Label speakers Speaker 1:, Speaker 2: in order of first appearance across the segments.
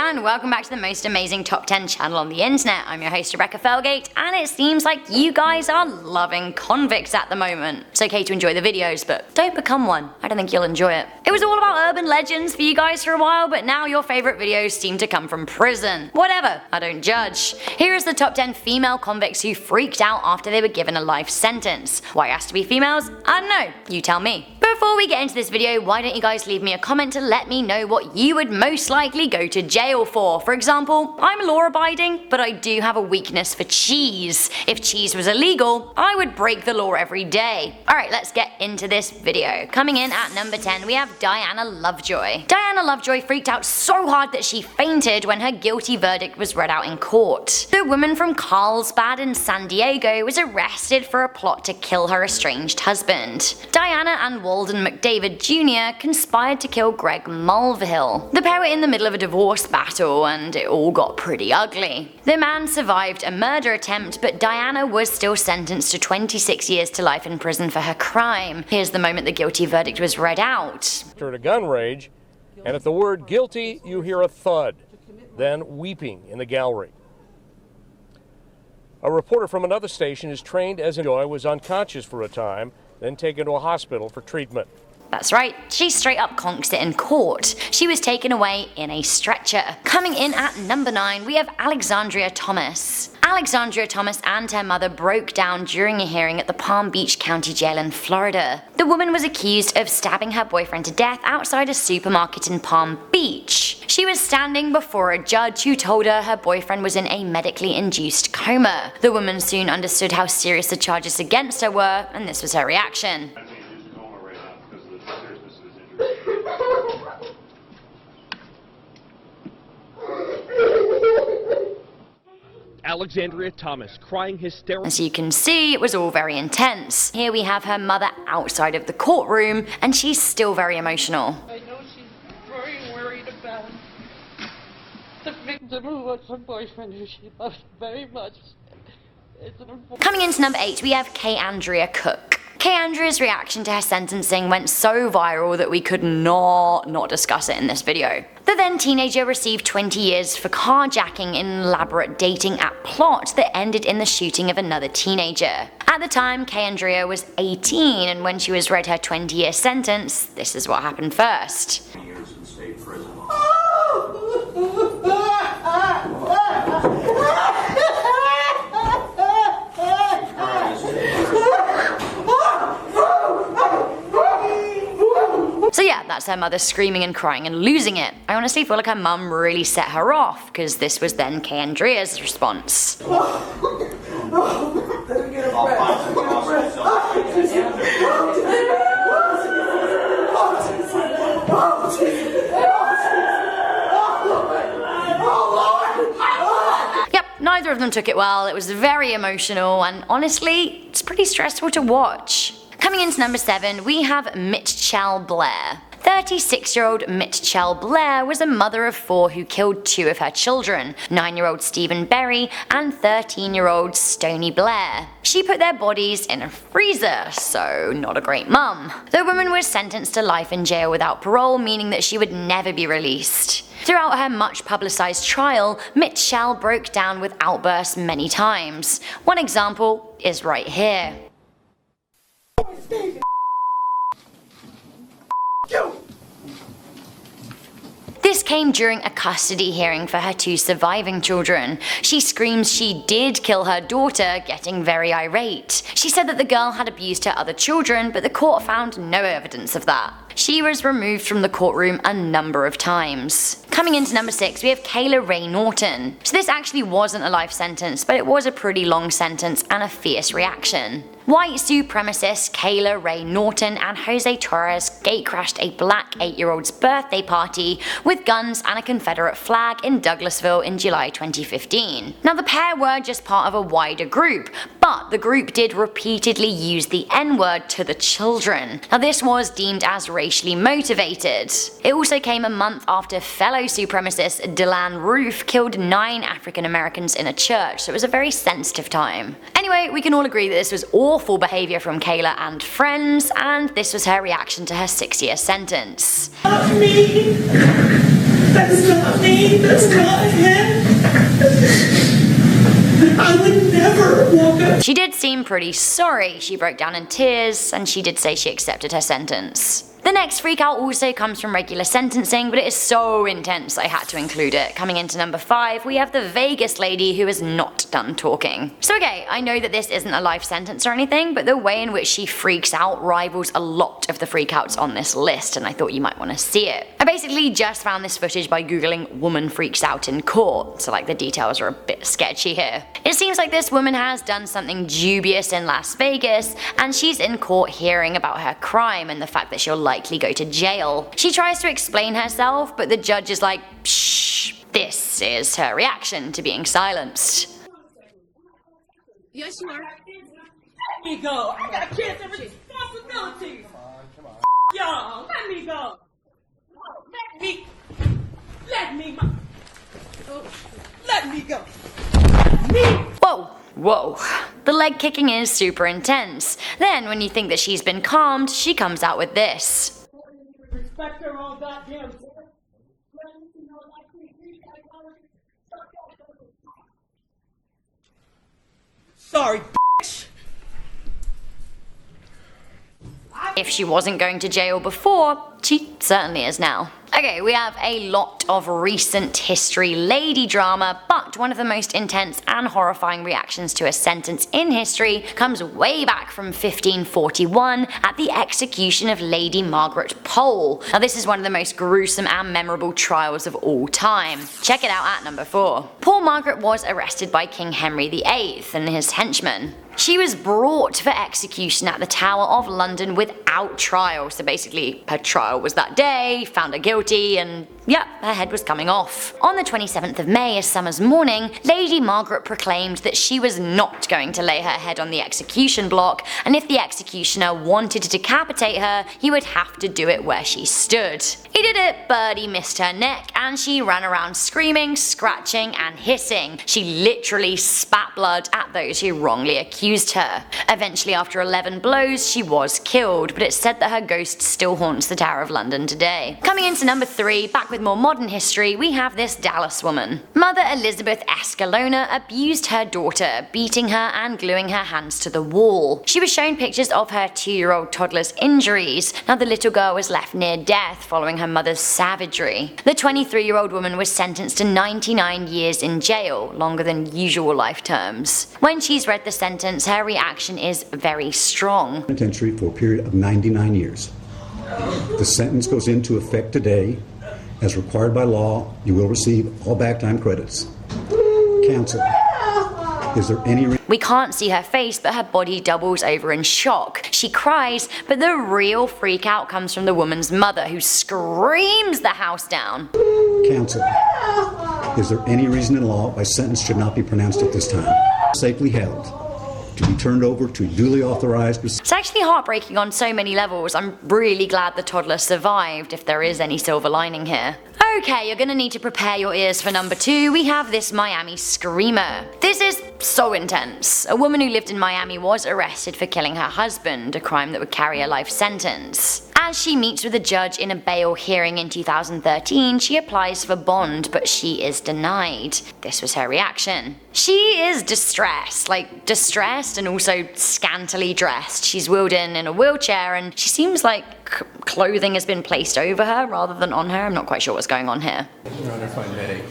Speaker 1: and welcome back to the most amazing top 10 channel on the internet. I'm your host Rebecca Felgate, and it seems like you guys are loving Convicts at the moment. It's okay to enjoy the videos, but don't become one. I don't think you'll enjoy it. It was all about urban legends for you guys for a while, but now your favourite videos seem to come from prison. Whatever, I don't judge. Here is the top 10 female convicts who freaked out after they were given a life sentence. Why it has to be females? I don't know, you tell me. Before we get into this video, why don't you guys leave me a comment to let me know what you would most likely go to jail for. For example, I'm law-abiding, but I do have a weakness for cheese. If cheese was illegal, I would break the law every day. Alright, let's get into this video. Coming in at number 10, we have Diana Lovejoy. Diana Lovejoy freaked out so hard that she fainted when her guilty verdict was read out in court. The woman from Carlsbad in San Diego was arrested for a plot to kill her estranged husband. Diana and Walden McDavid Jr. conspired to kill Greg Mulvihill. The pair were in the middle of a divorce battle and it all got pretty ugly. The man survived a murder attempt, but Diana was still sentenced to 26 years to life in prison for her crime. Here's the moment the guilty verdict was read out.
Speaker 2: After a gun rage, and at the word guilty you hear a thud, then weeping in the gallery. A reporter from another station is trained as a boy was unconscious for a time, then taken to a hospital for treatment.
Speaker 1: That's right, she straight up conked it in court. She was taken away in a stretcher. Coming in at number 9, we have Alexandria Thomas. Alexandria Thomas and her mother broke down during a hearing at the Palm Beach County Jail in Florida. The woman was accused of stabbing her boyfriend to death outside a supermarket in Palm Beach. She was standing before a judge who told her her boyfriend was in a medically induced coma. The woman soon understood how serious the charges against her were, and this was her reaction.
Speaker 3: Alexandria Thomas crying hysterically.
Speaker 1: As you can see, it was all very intense. Here we have her mother outside of the courtroom, and she's still very emotional.
Speaker 4: I know she's very worried about the victim who was her boyfriend, who she loved very much.
Speaker 1: Coming into number 8, we have Andrea Cook. Andrea's reaction to her sentencing went so viral that we could not discuss it in this video. The then teenager received 20 years for carjacking in an elaborate dating app plot that ended in the shooting of another teenager. At the time, Andrea was 18, and when she was read her 20-year sentence, this is what happened first.
Speaker 5: Years in state prison.
Speaker 1: So yeah, that's her mother screaming and crying and losing it. I honestly feel like her mum really set her off, because this was then Andrea's response. Yep, neither of them took it well. It was very emotional, and honestly, it's pretty stressful to watch. Coming into number 7, we have Mitchshell Blair. 36-year-old Mitchshell Blair was a mother of 4 who killed 2 of her children, 9-year-old Stephen Berry and 13-year-old Stony Blair. She put their bodies in a freezer, so not a great mum. The woman was sentenced to life in jail without parole, meaning that she would never be released. Throughout her much publicized trial, Mitchshell broke down with outbursts many times. One example is right here. This came during a custody hearing for her 2 surviving children. She screams she did kill her daughter, getting very irate. She said that the girl had abused her other children, but the court found no evidence of that. She was removed from the courtroom a number of times. Coming into number 6, we have Kayla Norton. So this actually wasn't a life sentence, but it was a pretty long sentence and a fierce reaction. White supremacist Kayla Norton and Jose Torres gatecrashed a black 8-year-old's birthday party with guns and a Confederate flag in Douglasville in July 2015. Now the pair were just part of a wider group, but the group did repeatedly use the N-word to the children. Now this was deemed as racially motivated. It also came a month after fellow supremacist Dylan Roof killed 9 African Americans in a church, so it was a very sensitive time. Anyway, we can all agree that this was awful behaviour from Kayla and friends, and this was her reaction to her 6-year sentence.
Speaker 5: That's not me. That's not him. I would never walk up.
Speaker 1: She did seem pretty sorry. She broke down in tears, and she did say she accepted her sentence. The next freakout also comes from regular sentencing, but it is so intense I had to include it. Coming into number 5, we have the Vegas lady who is not done talking. So okay, I know that this isn't a life sentence or anything, but the way in which she freaks out rivals a lot of the freakouts on this list, and I thought you might want to see it. I basically just found this footage by googling woman freaks out in court, so like the details are a bit sketchy here. It seems like this woman has done something dubious in Las Vegas, and she's in court hearing about her crime and the fact that she'll likely go to jail. She tries to explain herself, but the judge is like, shh. This is her reaction to being silenced.
Speaker 6: Yes, you are.
Speaker 4: Let me go. I got kids and responsibilities.
Speaker 2: Come on.
Speaker 4: Y'all, let me go. Let me go.
Speaker 1: Whoa. Whoa. The leg kicking is super intense. Then, when you think that she's been calmed, she comes out with this.
Speaker 4: Respect her all goddamn. Sorry, bitch.
Speaker 1: If she wasn't going to jail before, she certainly is now. Okay, we have a lot of recent history lady drama, but one of the most intense and horrifying reactions to a sentence in history comes way back from 1541 at the execution of Lady Margaret Pole. Now this is one of the most gruesome and memorable trials of all time. Check it out at number 4. Poor Margaret was arrested by King Henry VIII and his henchmen. She was brought for execution at the Tower of London without trial, so basically her trial was that day, found her guilty, and yeah, her head was coming off. On the 27th of May, a summer's morning, Lady Margaret proclaimed that she was not going to lay her head on the execution block, and if the executioner wanted to decapitate her, he would have to do it where she stood. He did it, but he missed her neck, and she ran around screaming, scratching, and hissing. She literally spat blood at those who wrongly accused her. Eventually, after 11 blows, she was killed, but it's said that her ghost still haunts the Tower of London today. Coming into number 3, back with more modern history, we have this Dallas woman. Mother Elizabeth Escalona abused her daughter, beating her and gluing her hands to the wall. She was shown pictures of her 2-year-old toddler's injuries. Now the little girl was left near death following her mother's savagery. The 23-year-old woman was sentenced to 99 years in jail, longer than usual life terms. When she's read the sentence, her reaction is very strong.
Speaker 7: Penitentiary for a period of 99 years. The sentence goes into effect today. As required by law, you will receive all back time credits. Counsel, is there any
Speaker 1: We can't see her face, but her body doubles over in shock. She cries, but the real freak out comes from the woman's mother, who screams the house down.
Speaker 7: Counsel, is there any reason in law why sentence should not be pronounced at this time? Safely held, to be turned over to duly authorized.
Speaker 1: It's actually heartbreaking on so many levels. I'm really glad the toddler survived, if there is any silver lining here. Okay, you're gonna need to prepare your ears for number 2. We have this Miami screamer. This is so intense. A woman who lived in Miami was arrested for killing her husband, a crime that would carry a life sentence. As she meets with a judge in a bail hearing in 2013, she applies for bond, but she is denied. This was her reaction. She is distressed, and also scantily dressed. She's wheeled in a wheelchair, and she seems like clothing has been placed over her rather than on her. I'm not quite sure what's going on here.
Speaker 8: You're under fine headache.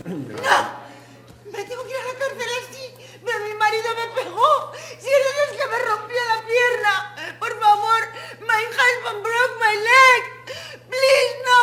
Speaker 5: Me tengo que ir a la cárcel así, pero mi marido me pegó. Si eres el que me rompió la pierna, por favor, my husband broke my leg. Please, no,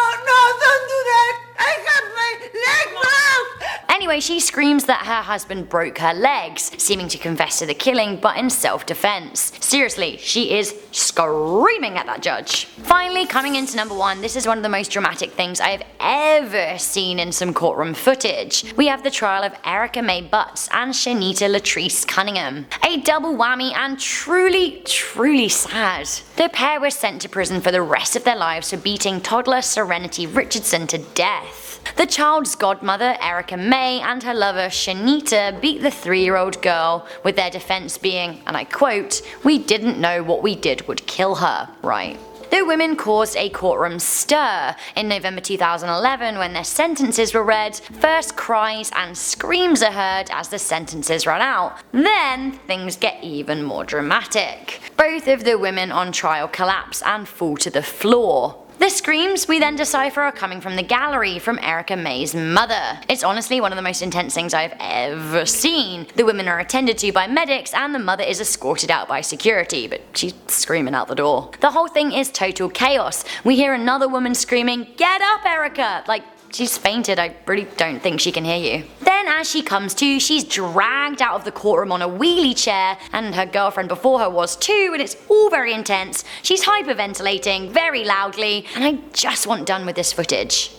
Speaker 5: don't do that. I have my leg broke.
Speaker 1: Anyway, she screams that her husband broke her legs, seeming to confess to the killing, but in self-defense. Seriously, she is screaming at that judge. Finally, coming into number 1, this is one of the most dramatic things I have ever seen in some courtroom footage. We have the trial of Erica Mae Butts and Shanita Latrice Cunningham. A double whammy and truly, truly sad. The pair were sent to prison for the rest of their lives for beating toddler Serenity Richardson to death. The child's godmother, Erica Mae, and her lover, Shanita, beat the 3-year-old girl, with their defense being, and I quote, "We didn't know what we did would kill her," right? The So women caused a courtroom stir. In November 2011, when their sentences were read, first cries and screams are heard as the sentences run out. Then things get even more dramatic. Both of the women on trial collapse and fall to the floor. The screams we then decipher are coming from the gallery from Erica May's mother. It's honestly one of the most intense things I've ever seen. The women are attended to by medics and the mother is escorted out by security, but she's screaming out the door. The whole thing is total chaos. We hear another woman screaming, "Get up, Erica!" Like, she's fainted, I really don't think she can hear you. Then as she comes to, she's dragged out of the courtroom on a wheelie chair, and her girlfriend before her was too, and it's all very intense. She's hyperventilating very loudly, and I just want done with this footage.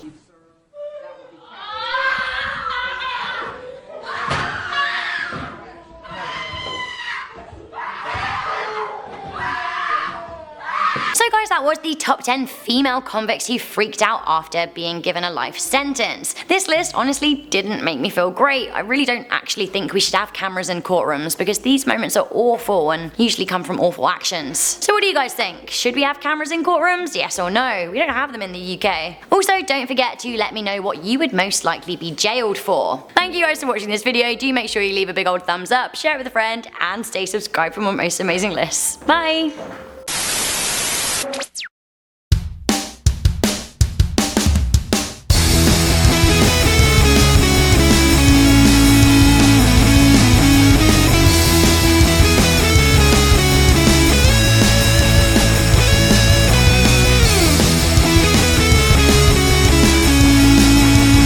Speaker 1: So guys, that was the top 10 female convicts who freaked out after being given a life sentence. This list honestly didn't make me feel great. I really don't actually think we should have cameras in courtrooms because these moments are awful and usually come from awful actions. So what do you guys think? Should we have cameras in courtrooms? Yes or no? We don't have them in the UK. Also, don't forget to let me know what you would most likely be jailed for. Thank you guys for watching this video. Do make sure you leave a big old thumbs up, share it with a friend, and stay subscribed for more most amazing lists. Bye!